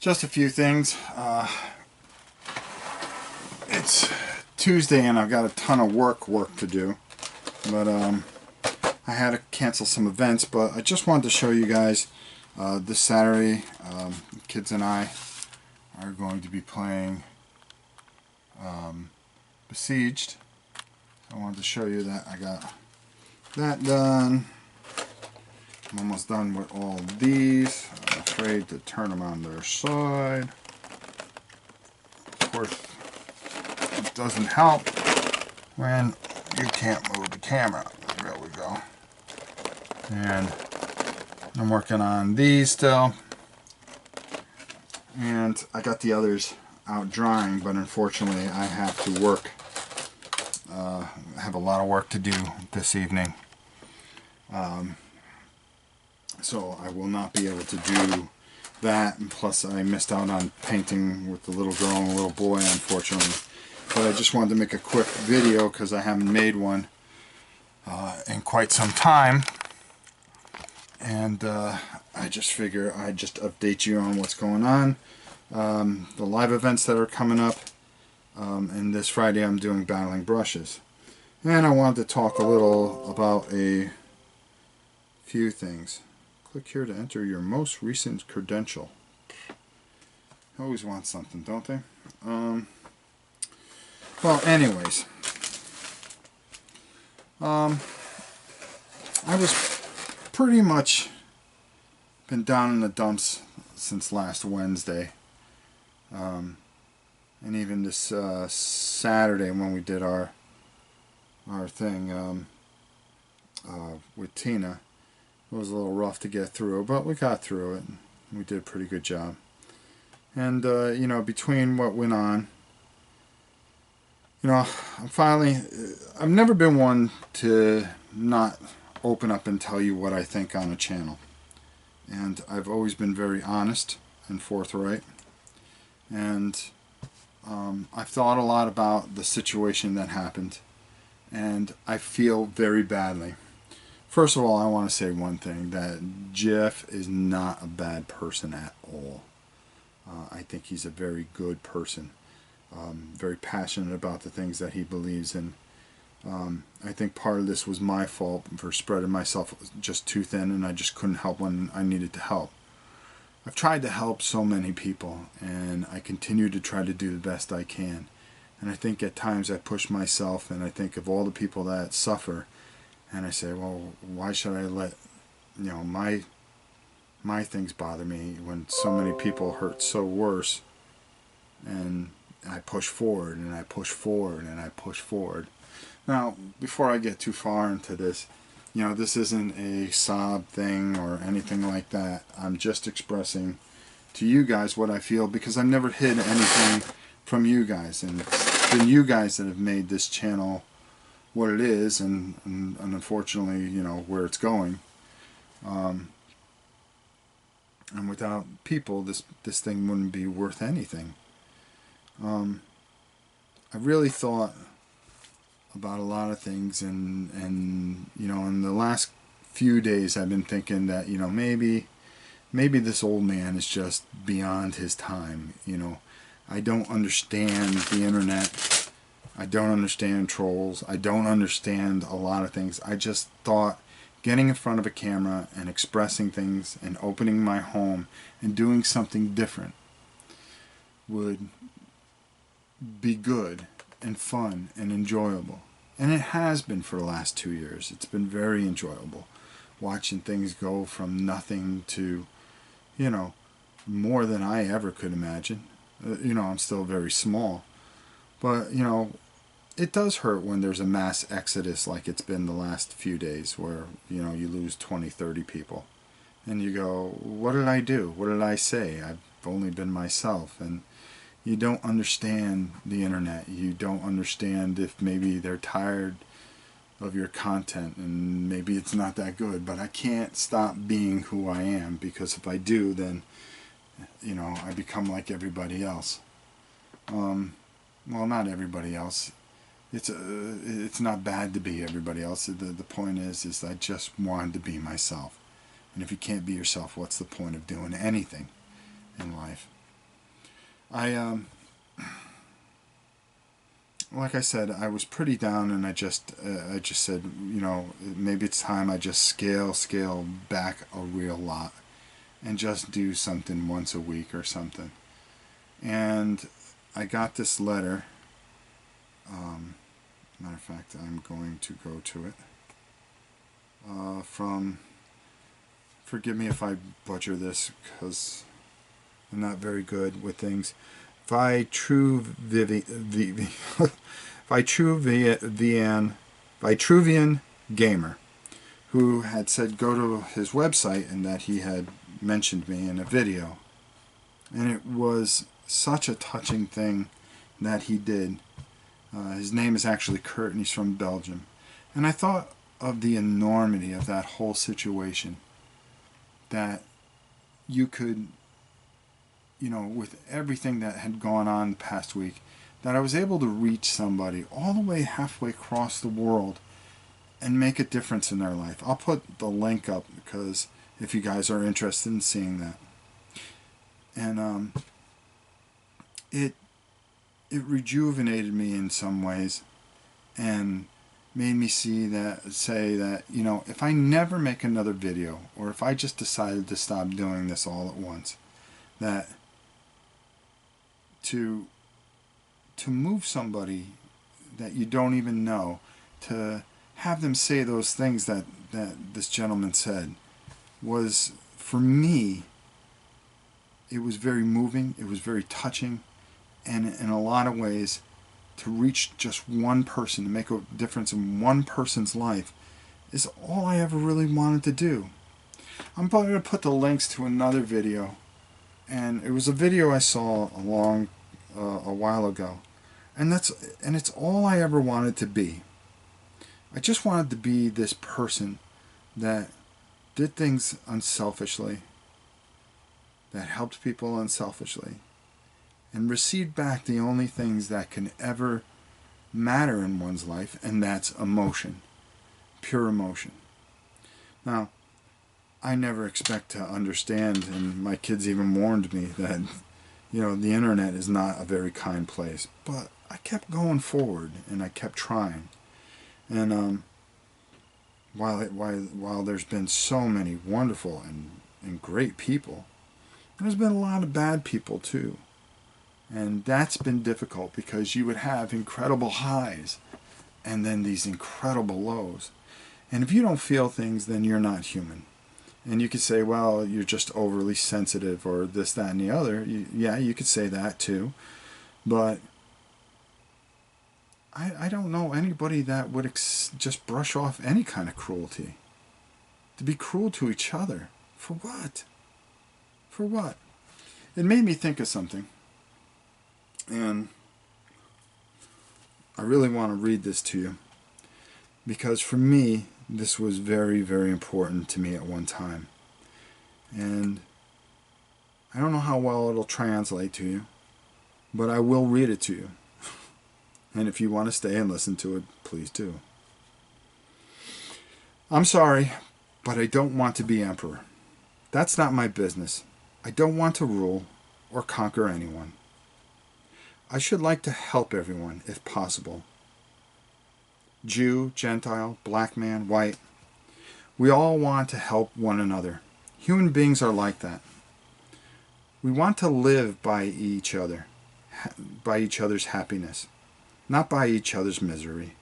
Just a few things. It's Tuesday and I've got a ton of work to do, but I had to cancel some events. But I just wanted to show you guys this Saturday. The kids and I are going to be playing Besieged. I wanted to show you that I got that done. I'm almost done with all of these. I'm afraid to turn them on their side. Of course, it doesn't help when you can't move the camera. There we go. And I'm working on these still. And I got the others out drying, but unfortunately I have to work. I have a lot of work to do this evening. So I will not be able to do that, and plus I missed out on painting with the little girl and the little boy, unfortunately. But I just wanted to make a quick video because I haven't made one in quite some time, and I just figure I'd just update you on what's going on, the live events that are coming up, and this Friday I'm doing Battling Brushes. And I wanted to talk a little about a few things. Click here to enter your most recent credential. Always want something, don't they? Well, anyways, I was pretty much been down in the dumps since last Wednesday, and even this Saturday when we did our thing with Tina. It was a little rough to get through, but we got through it. We did a pretty good job. And, you know, between what went on, you know, I've never been one to not open up and tell you what I think on a channel. And I've always been very honest and forthright. And I've thought a lot about the situation that happened. And I feel very badly. First of all, I want to say one thing, that Jeff is not a bad person at all. I think he's a very good person, very passionate about the things that he believes in. I think part of this was my fault for spreading myself just too thin, and I just couldn't help when I needed to help. I've tried to help so many people, and I continue to try to do the best I can. And I think at times I push myself, and I think of all the people that suffer, and I say, well, why should I let, you know, my things bother me when so many people hurt so worse? And I push forward, and I push forward, and I push forward. Now, before I get too far into this, you know, this isn't a sob thing or anything like that. I'm just expressing to you guys what I feel, because I've never hid anything from you guys. And it's been you guys that have made this channel what it is, and unfortunately, you know, where it's going. And without people, this thing wouldn't be worth anything. I really thought about a lot of things, and you know, in the last few days I've been thinking that, you know, maybe this old man is just beyond his time. You know, I don't understand the internet. I don't understand trolls. I don't understand a lot of things. I just thought getting in front of a camera and expressing things and opening my home and doing something different would be good and fun and enjoyable. And it has been for the last 2 years. It's been very enjoyable, watching things go from nothing to, you know, more than I ever could imagine. You know, I'm still very small. But, you know, it does hurt when there's a mass exodus like it's been the last few days, where, you know, you lose 20, 30 people. And you go, what did I do? What did I say? I've only been myself. And you don't understand the internet. You don't understand if maybe they're tired of your content and maybe it's not that good. But I can't stop being who I am, because if I do, then, you know, I become like everybody else. Well, not everybody else. It's not bad to be everybody else. The point is I just wanted to be myself. And if you can't be yourself, what's the point of doing anything in life? I like I said, I was pretty down, and I just said, you know, maybe it's time I just scale back a real lot, and just do something once a week or something. And I got this letter. Matter of fact, I'm going to go to it. From, forgive me if I butcher this because I'm not very good with things. Vitruvian Gamer, who had said go to his website and that he had mentioned me in a video. And it was such a touching thing that he did. His name is actually Kurt, and he's from Belgium. And I thought of the enormity of that whole situation. That you could, you know, with everything that had gone on the past week, that I was able to reach somebody all the way halfway across the world and make a difference in their life. I'll put the link up because if you guys are interested in seeing that. And it rejuvenated me in some ways and made me say that, you know, if I never make another video, or if I just decided to stop doing this all at once, that to move somebody that you don't even know, to have them say those things that this gentleman said, was, for me, it was very moving, it was very touching, and in a lot of ways, to reach just one person, to make a difference in one person's life, is all I ever really wanted to do. I'm probably going to put the links to another video, and it was a video I saw a while ago, and it's all I ever wanted to be. I just wanted to be this person that did things unselfishly, that helped people unselfishly, and received back the only things that can ever matter in one's life, and that's emotion, pure emotion. Now, I never expect to understand, and my kids even warned me that, you know, the internet is not a very kind place, but I kept going forward, and I kept trying. And while there's been so many wonderful and great people, there's been a lot of bad people too. And that's been difficult because you would have incredible highs and then these incredible lows. And if you don't feel things, then you're not human. And you could say, well, you're just overly sensitive or this, that, and the other. Yeah, you could say that too. But I don't know anybody that would just brush off any kind of cruelty. To be cruel to each other. For what? For what? It made me think of something. And I really want to read this to you, because for me, this was very, very important to me at one time. And I don't know how well it'll translate to you, but I will read it to you. And if you want to stay and listen to it, please do. I'm sorry, but I don't want to be emperor. That's not my business. I don't want to rule or conquer anyone. I should like to help everyone, if possible. Jew, Gentile, black man, white. We all want to help one another. Human beings are like that. We want to live by each other, by each other's happiness, not by each other's misery.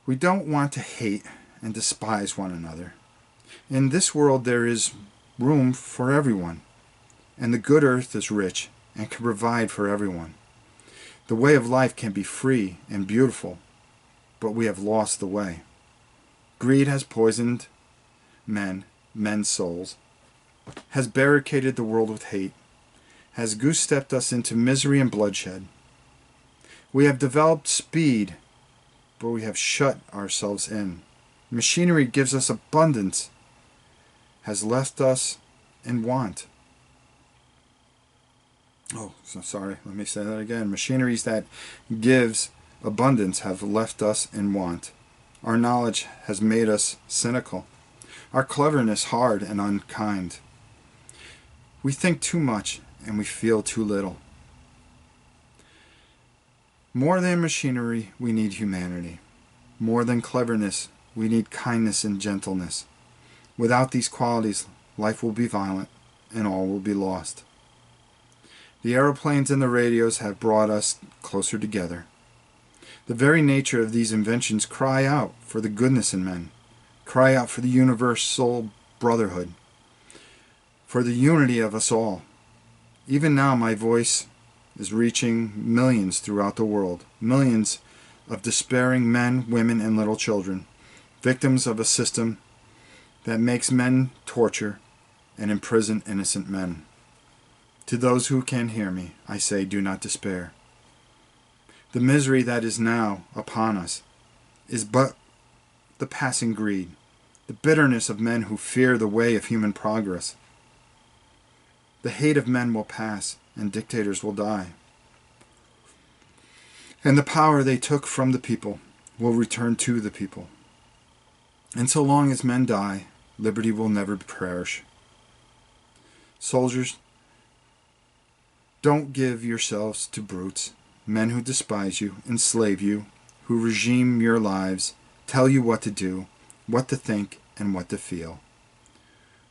We don't want to hate and despise one another. In this world there is room for everyone, and the good earth is rich and can provide for everyone. The way of life can be free and beautiful, but we have lost the way. Greed has poisoned men's souls, has barricaded the world with hate, has goose-stepped us into misery and bloodshed. We have developed speed, but we have shut ourselves in. Machinery gives us abundance, has left us in want. Oh, so sorry. Let me say that again. Machineries that gives abundance have left us in want. Our knowledge has made us cynical. Our cleverness hard and unkind. We think too much and we feel too little. More than machinery, we need humanity. More than cleverness, we need kindness and gentleness. Without these qualities, life will be violent and all will be lost. The aeroplanes and the radios have brought us closer together. The very nature of these inventions cry out for the goodness in men, cry out for the universal brotherhood, for the unity of us all. Even now my voice is reaching millions throughout the world, millions of despairing men, women, and little children, victims of a system that makes men torture and imprison innocent men. To those who can hear me, I say, do not despair. The misery that is now upon us is but the passing greed, the bitterness of men who fear the way of human progress. The hate of men will pass, and dictators will die. And the power they took from the people will return to the people. And so long as men die, liberty will never perish. Soldiers, don't give yourselves to brutes, men who despise you, enslave you, who regime your lives, tell you what to do, what to think, and what to feel,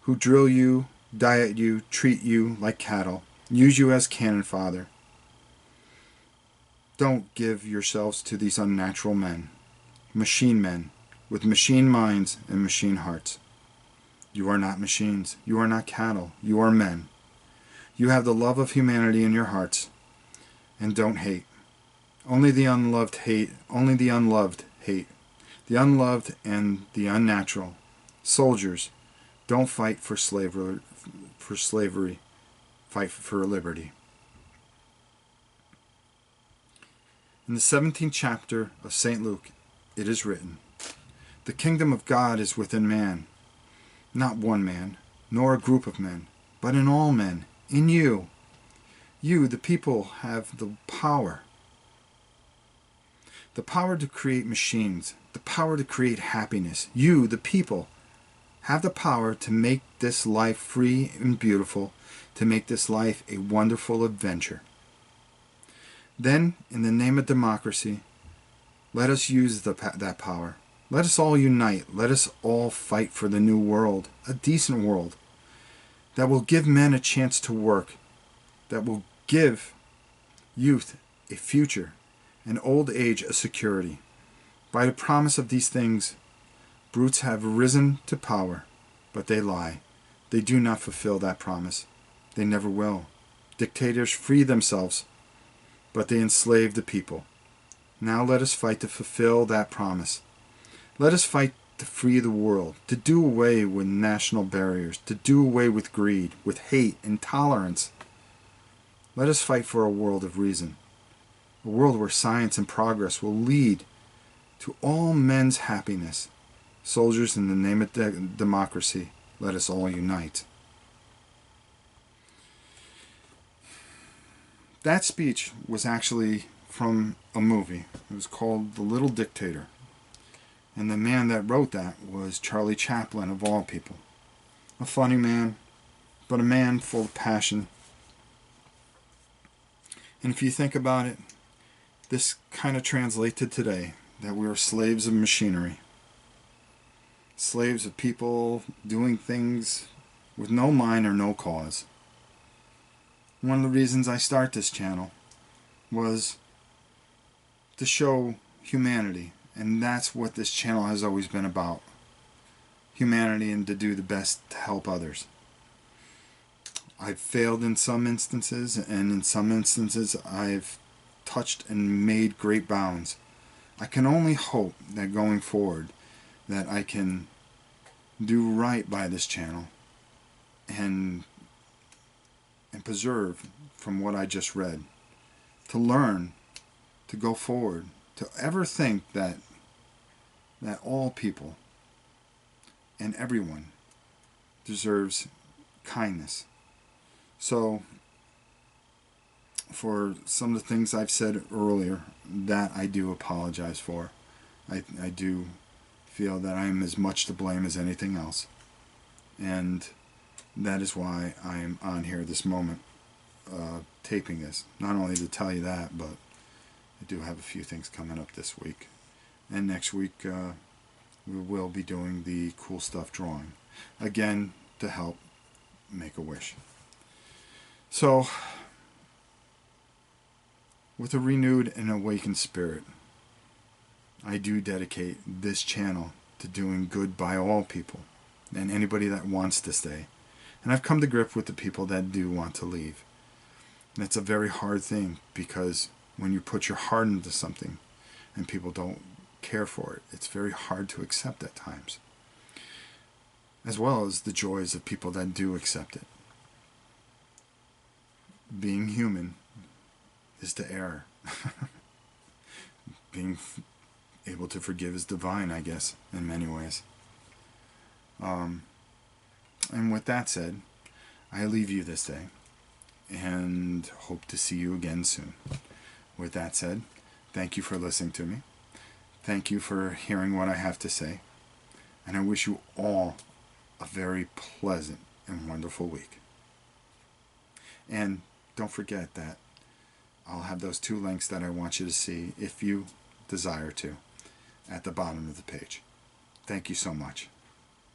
who drill you, diet you, treat you like cattle, use you as cannon fodder. Don't give yourselves to these unnatural men, machine men, with machine minds and machine hearts. You are not machines. You are not cattle. You are men. You have the love of humanity in your hearts. And don't hate. Only the unloved hate. Only the unloved hate. The unloved and the unnatural. Soldiers, don't fight for slavery. Fight for liberty. In the 17th chapter of St. Luke, it is written, "The kingdom of God is within man, not one man, nor a group of men, but in all men, in you. You, the people, have the power to create machines, the power to create happiness. You, the people, have the power to make this life free and beautiful, to make this life a wonderful adventure. Then, in the name of democracy, let us use that power. Let us all unite. Let us all fight for the new world, a decent world, that will give men a chance to work, that will give youth a future, and old age a security. By the promise of these things, brutes have risen to power, but they lie. They do not fulfill that promise. They never will. Dictators free themselves, but they enslave the people. Now let us fight to fulfill that promise. Let us fight to free the world, to do away with national barriers, to do away with greed, with hate, intolerance. Let us fight for a world of reason, a world where science and progress will lead to all men's happiness. Soldiers, in the name of democracy, let us all unite." That speech was actually from a movie. It was called The Little Dictator. And the man that wrote that was Charlie Chaplin, of all people. A funny man, but a man full of passion. And if you think about it, this kind of translates to today, that we are slaves of machinery. Slaves of people doing things with no mind or no cause. One of the reasons I start this channel was to show humanity, and that's what this channel has always been about. Humanity, and to do the best to help others. I've failed in some instances, and in some instances I've touched and made great bounds. I can only hope that going forward that I can do right by this channel and preserve from what I just read, to learn, to go forward, to ever think that all people and everyone deserves kindness. So, for some of the things I've said earlier, that I do apologize for. I do feel that I am as much to blame as anything else. And that is why I am on here this moment, taping this. Not only to tell you that, but I do have a few things coming up this week. And next week we will be doing the cool stuff drawing. Again, to help make a wish. So, with a renewed and awakened spirit, I do dedicate this channel to doing good by all people and anybody that wants to stay. And I've come to grip with the people that do want to leave. And it's a very hard thing, because when you put your heart into something and people don't care for it, it's very hard to accept at times. As well as the joys of people that do accept it. Being human is to err. Being able to forgive is divine, I guess, in many ways. And with that said, I leave you this day and hope to see you again soon. With that said, thank you for listening to me. Thank you for hearing what I have to say. And I wish you all a very pleasant and wonderful week. And don't forget that I'll have those 2 links that I want you to see, if you desire to, at the bottom of the page. Thank you so much.